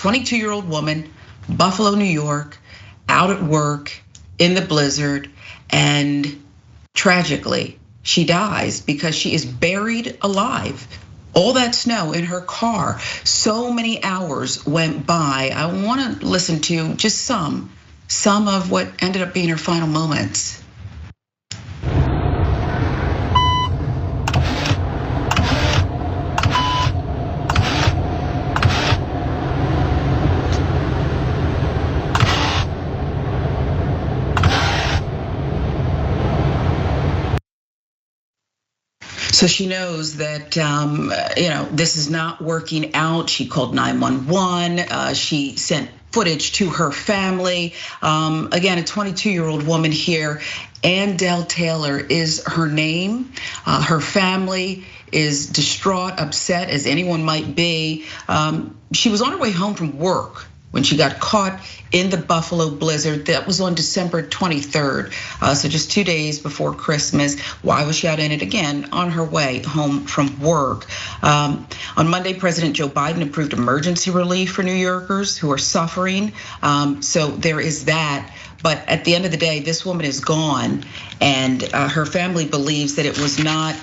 22-year-old woman, Buffalo, New York, out at work in the blizzard, and tragically, she dies because she is buried alive. All that snow in her car. So many hours went by. I want to listen to just some of what ended up being her final moments. So she knows that this is not working out. She called 911. She sent footage to her family. Again, a 22-year-old woman here, Anndel Taylor is her name. Her family is distraught, upset as anyone might be. She was on her way home from work when she got caught in the Buffalo blizzard. That was on December 23rd, so just 2 days before Christmas. Why was she out in it? Again, on her way home from work. On Monday, President Joe Biden approved emergency relief for New Yorkers who are suffering. So there is that. But at the end of the day, this woman is gone, and her family believes that it was not,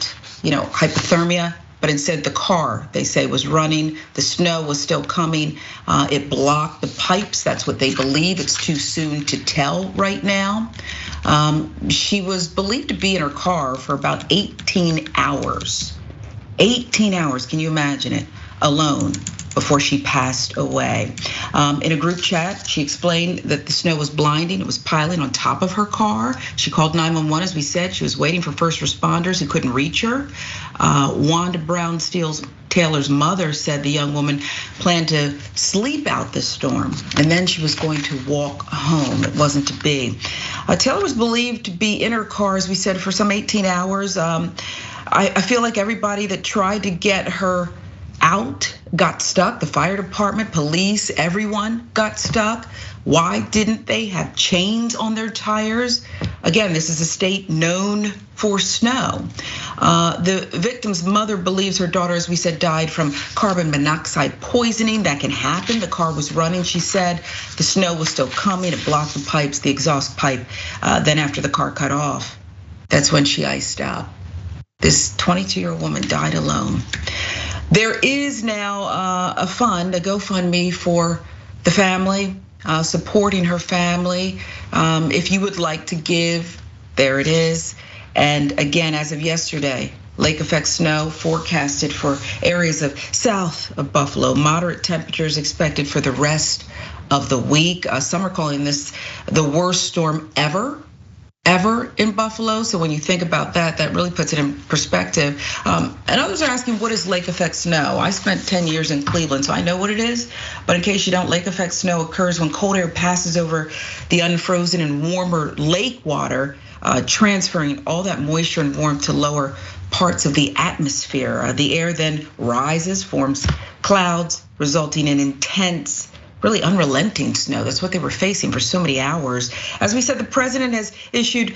hypothermia, but instead the car, they say, was running. The snow was still coming. It blocked the pipes. That's what they believe. It's too soon to tell right now. She was believed to be in her car for about 18 hours. 18 hours, can you imagine it? Alone before she passed away. In a group chat, she explained that the snow was blinding. It was piling on top of her car. She called 911, as we said. She was waiting for first responders who couldn't reach her. Wanda Brown Taylor's mother said the young woman planned to sleep out the storm, and then she was going to walk home. It wasn't to be. Taylor was believed to be in her car, as we said, for some 18 hours. I feel like everybody that tried to get her out got stuck. The fire department, police, everyone got stuck. Why didn't they have chains on their tires? Again, this is a state known for snow. The victim's mother believes her daughter, as we said, died from carbon monoxide poisoning. That can happen. The car was running, she said. The snow was still coming. It blocked the pipes, the exhaust pipe. Then after the car cut off, that's when she iced out. This 22-year-old woman died alone. There is now a fund, a GoFundMe for the family, supporting her family. If you would like to give, there it is. And again, as of yesterday, lake effect snow forecasted for areas of south of Buffalo. Moderate temperatures expected for the rest of the week. Some are calling this the worst storm ever in Buffalo. So when you think about that, that really puts it in perspective. And others are asking, what is lake effect snow? I spent 10 years in Cleveland, so I know what it is. But in case you don't, lake effect snow occurs when cold air passes over the unfrozen and warmer lake water, transferring all that moisture and warmth to lower parts of the atmosphere. The air then rises, forms clouds, resulting in intense, really unrelenting snow. That's what they were facing for so many hours. As we said, the president has issued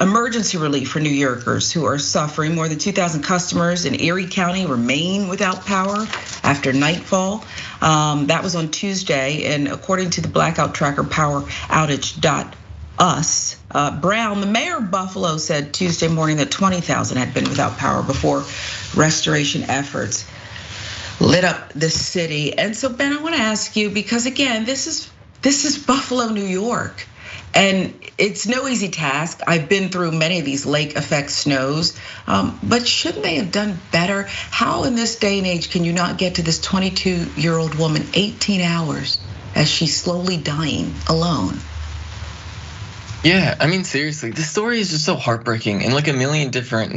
emergency relief for New Yorkers who are suffering. More than 2,000 customers in Erie County remain without power after nightfall. That was on Tuesday, and according to the blackout tracker Power Outage.us, Brown, the mayor of Buffalo, said Tuesday morning that 20,000 had been without power before restoration efforts lit up the city. And so, Ben, I want to ask you, because again, this is Buffalo, New York, and it's no easy task. I've been through many of these lake effect snows, but shouldn't they have done better? How in this day and age can you not get to this 22-year-old woman 18 hours as she's slowly dying alone? Yeah, I mean, seriously, this story is just so heartbreaking in like a million different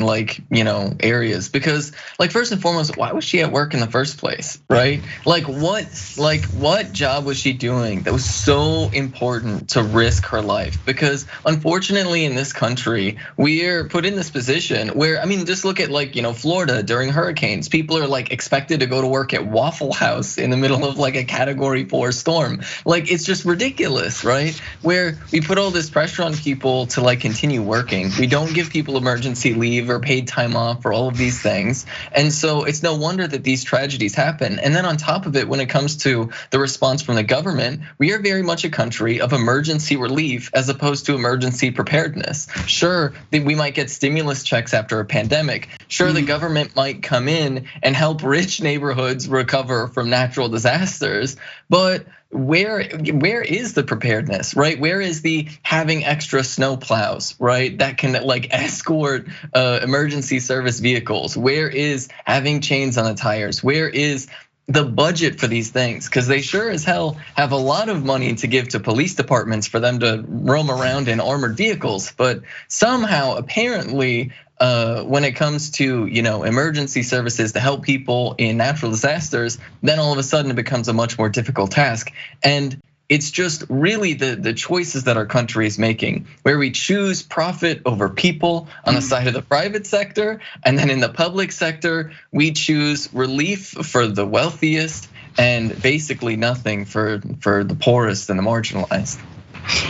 areas, because like first and foremost, why was she at work in the first place, right? Like what job was she doing that was so important to risk her life? Because unfortunately in this country, we're put in this position where, I mean, just look at Florida during hurricanes. People are like expected to go to work at Waffle House in the middle of like a Category 4 storm. Like it's just ridiculous, right? Where we put all this pressure pressure on people to like continue working. We don't give people emergency leave or paid time off for all of these things. And so it's no wonder that these tragedies happen. And then on top of it, when it comes to the response from the government, we are very much a country of emergency relief as opposed to emergency preparedness. Sure, we might get stimulus checks after a pandemic. Sure, the government might come in and help rich neighborhoods recover from natural disasters, but where is the preparedness, right? Where is the having extra snow plows, right? That can like escort emergency service vehicles? Where is having chains on the tires? Where is the budget for these things? Because they sure as hell have a lot of money to give to police departments for them to roam around in armored vehicles. But somehow, apparently, when it comes to emergency services to help people in natural disasters, then all of a sudden it becomes a much more difficult task. And it's just really the choices that our country is making, where we choose profit over people on the side of the private sector, and then in the public sector, we choose relief for the wealthiest and basically nothing for the poorest and the marginalized.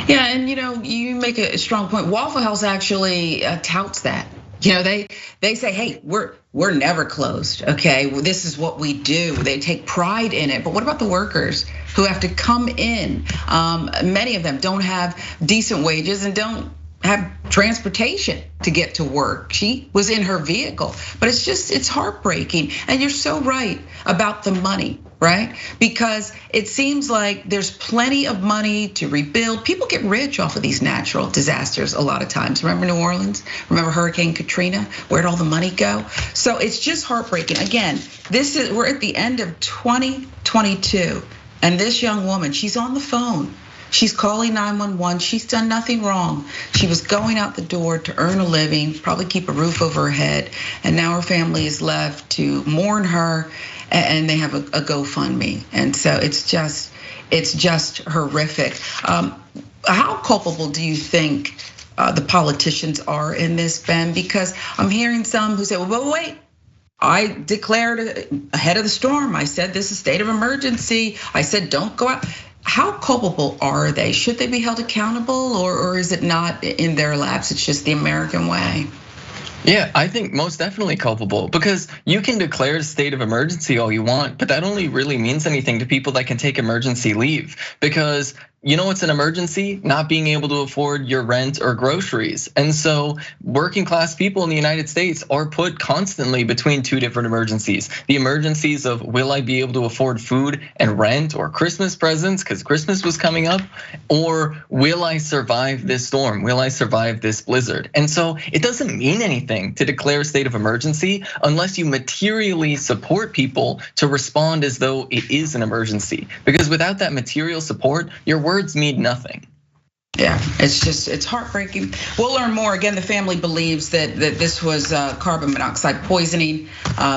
Yeah, and you make a strong point. Waffle House actually touts that. They say, hey, we're never closed, okay? This is what we do. They take pride in it. But what about the workers who have to come in? Many of them don't have decent wages and don't have transportation to get to work. She was in her vehicle, but it's heartbreaking. And you're so right about the money, right? Because it seems like there's plenty of money to rebuild. People get rich off of these natural disasters a lot of times. Remember New Orleans? Remember Hurricane Katrina? Where'd all the money go? So it's just heartbreaking. Again, we're at the end of 2022, and this young woman, she's on the phone. She's calling 911. She's done nothing wrong. She was going out the door to earn a living, probably keep a roof over her head, and now her family is left to mourn her, and they have a GoFundMe. And so it's just horrific. How culpable do you think the politicians are in this, Ben? Because I'm hearing some who say, well, but wait, I declared ahead of the storm. I said this is a state of emergency. I said don't go out. How culpable are they? Should they be held accountable, or is it not in their laps? It's just the American way. Yeah, I think most definitely culpable, because you can declare a state of emergency all you want, but that only really means anything to people that can take emergency leave. Because you know what's an emergency? Not being able to afford your rent or groceries. And so working class people in the United States are put constantly between two different emergencies. The emergencies of, will I be able to afford food and rent or Christmas presents because Christmas was coming up? Or will I survive this storm? Will I survive this blizzard? And so it doesn't mean anything to declare a state of emergency unless you materially support people to respond as though it is an emergency. Because without that material support, your words mean nothing. Yeah, it's heartbreaking. We'll learn more. Again, the family believes that this was carbon monoxide poisoning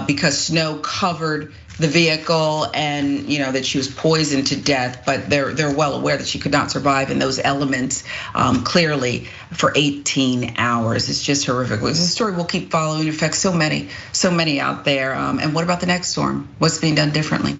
because snow covered the vehicle, and that she was poisoned to death. But they're well aware that she could not survive in those elements clearly for 18 hours. It's just horrific. It's a story we'll keep following. It affects so many out there. And what about the next storm? What's being done differently?